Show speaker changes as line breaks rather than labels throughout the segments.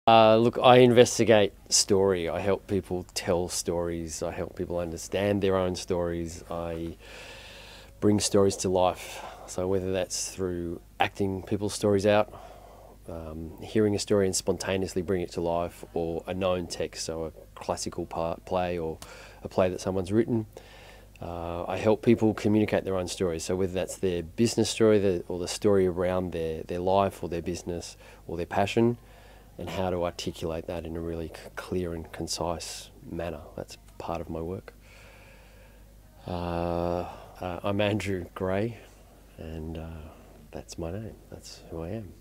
Look, I investigate story. I help people tell stories. I help people understand their own stories. I bring stories to life. So whether that's through acting people's stories out, hearing a story and spontaneously bring it to life, or a known text, so a classical play or a play that someone's written. I help people communicate their own stories. So whether that's their business story or the story around their life or their business or their passion, and how to articulate that in a really clear and concise manner. That's part of my work. I'm Andrew Gray, and that's my name. That's who I am.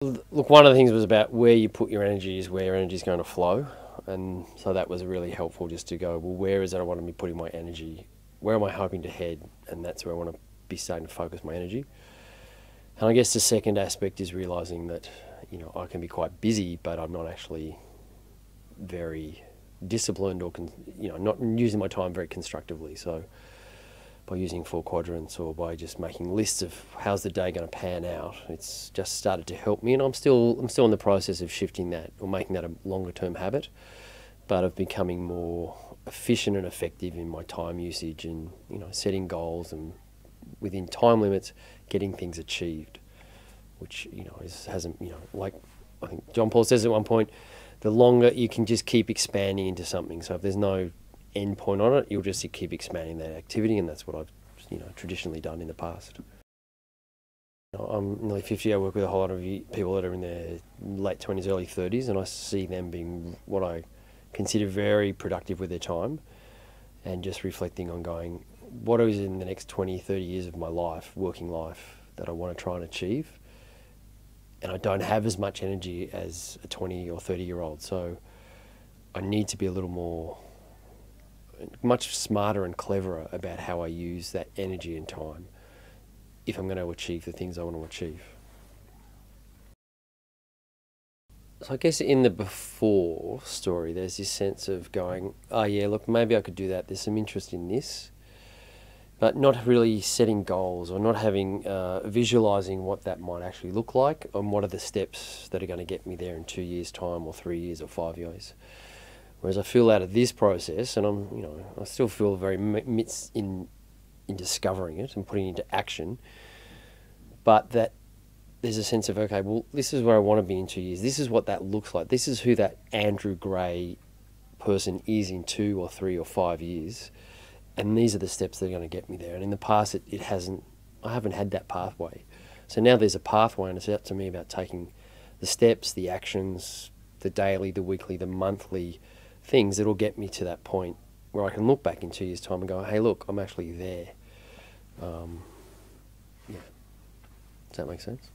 Look, one of the things was about where you put your energy is where your energy is going to flow. And so that was really helpful, just to go, well, where is it I want to be putting my energy? Where am I hoping to head? And that's where I want to be starting to focus my energy. And I guess the second aspect is realising that, I can be quite busy, but I'm not actually very disciplined or, not using my time very constructively. So by using 4 quadrants or by just making lists of how's the day going to pan out, it's just started to help me. And I'm still in the process of shifting that or making that a longer term habit, but of becoming more efficient and effective in my time usage and, setting goals and within time limits, getting things achieved, which, hasn't, like I think John Paul says at one point, the longer you can just keep expanding into something. So if there's no end point on it, you'll just keep expanding that activity, and that's what I've, traditionally done in the past. I'm nearly 50. I work with a whole lot of people that are in their late 20s, early 30s, and I see them being what I consider very productive with their time, and just reflecting on going, what is in the next 20, 30 years of my life, working life, that I want to try and achieve. And I don't have as much energy as a 20 or 30-year-old. So I need to be a little more, much smarter and cleverer about how I use that energy and time if I'm going to achieve the things I want to achieve. So I guess in the before story, there's this sense of going, oh yeah, look, maybe I could do that. There's some interest in this. But not really setting goals or not having, visualising what that might actually look like and what are the steps that are going to get me there in 2 years' time or 3 years or 5 years. Whereas I feel out of this process, and I still feel very midst in discovering it and putting it into action, but that there's a sense of, okay, well, this is where I want to be in 2 years. This is what that looks like. This is who that Andrew Gray person is in 2 or 3 or 5 years. And these are the steps that are going to get me there. And in the past, I haven't had that pathway. So now there's a pathway, and it's up to me about taking the steps, the actions, the daily, the weekly, the monthly things that will get me to that point where I can look back in 2 years' time and go, hey, look, I'm actually there. Yeah. Does that make sense?